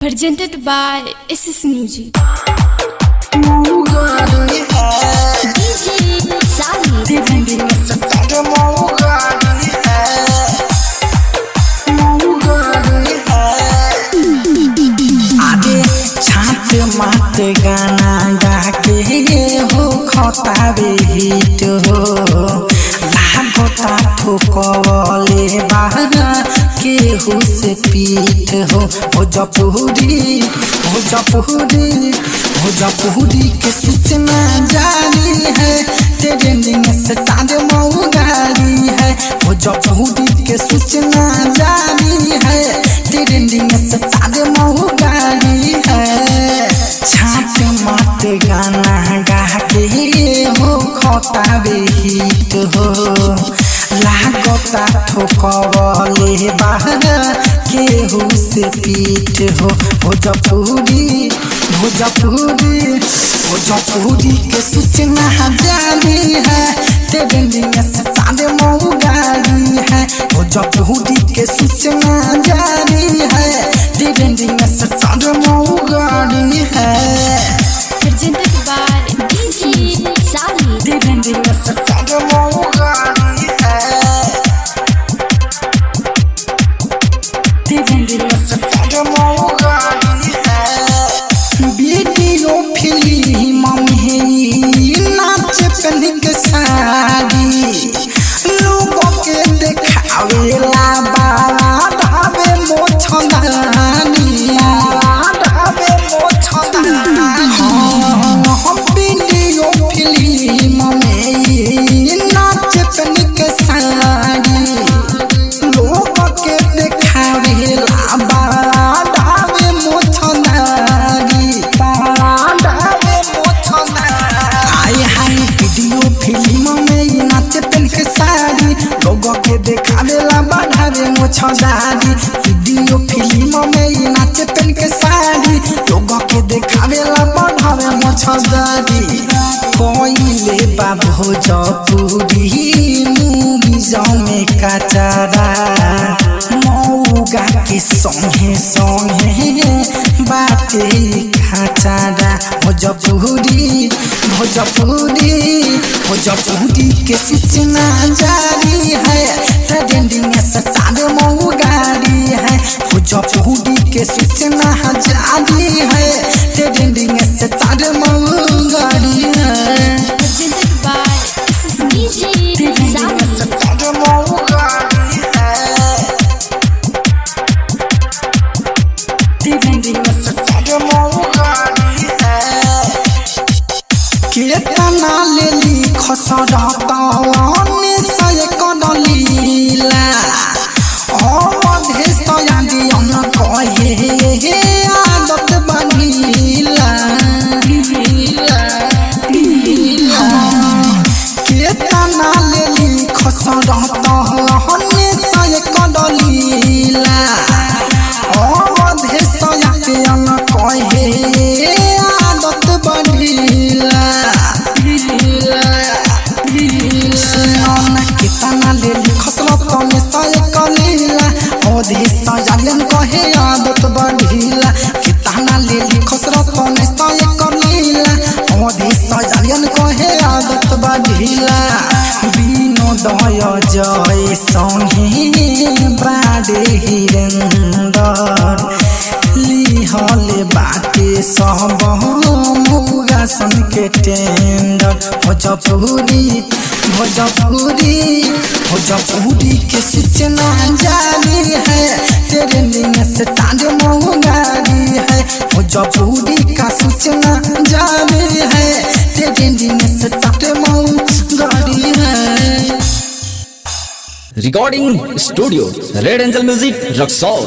Presented by SS Music. मात गाना गा के हो खताबे हिट हो लागता ठोकले बाहर के हो से पीठ हो भोजपुरी के सूचना जारी है ट्रेंडिंग स्टार मऊ गाड़ी है भोजपुरी के सूचना जारी है ट्रेंडिंग स्टार मऊ गाड़ी है छाट मात गाना गा के हो खताबे हिट हो लागता ठोकले बाहर के हो से पीठ हो भोजपुरी के सूचना जारी है ट्रेंडिंग स्टार मऊ गाड़ी है भोजपुरी के सूचना जारी है ट्रेंडिंग स्टार मऊ गाड़ी है Presented by SS Sari. Trending star Mau गाड़ी है ट्रेंडिंग स्टार मऊ गाड़ी है वीडियो फिल्म में नाच पहन के साड़ी लोगों के देखावेला बाधावे मोछदानी वीडियो फिल्म में नाच पहन के साड़ी लोगों के देखावेला बाधावे मोछदानी वीडियो फिल्म में नाच पहन के साड़ी लोगों के देखावेला बढ़ावे मोछदारी वीडियो फिल्म में नाच पहन के साड़ी लोगों के देखावेला बढ़ावे मोछदारी कोइले बा भोजपुरी मूवीज में कचरा मौगा के संगे बाटे खाचारा भोजपुरी के सूचना जारी है ट्रेंडिंग स्टार मऊ गाड़ी है भोजपुरी के सूचना जारी है ट्रेंडिंग स्टार मऊ गाड़ी है Presented by SS Music. Star Mau गाड़ी है ट्रेंडिंग स्टार मऊ गाड़ी है केतना लेली खसरतने सय कदलीला अवधे सयादी अन कहे आदत बनीला केतना लेली खसरतने सय कदलीला अवधे सयादी अन कहे आदत बनीला कितना ले खसरत में सय कलीला अवधि सयालन कहे आदत बढ़ीला कितना ले खसरत में सय कलीला अवधि सयालन कहे आदत बढ़ीला विनोदय जय संगे बाडे हिरेंदर लिहले बाटे सब मुगा सन के टेंडर भोजपुरी के सूचना जारी है ट्रेंडिंग स्टार मऊ गाड़ी है भोजपुरी का सूचना जारी है ट्रेंडिंग स्टार मऊ गाड़ी है recording studio red angel music Raxaul.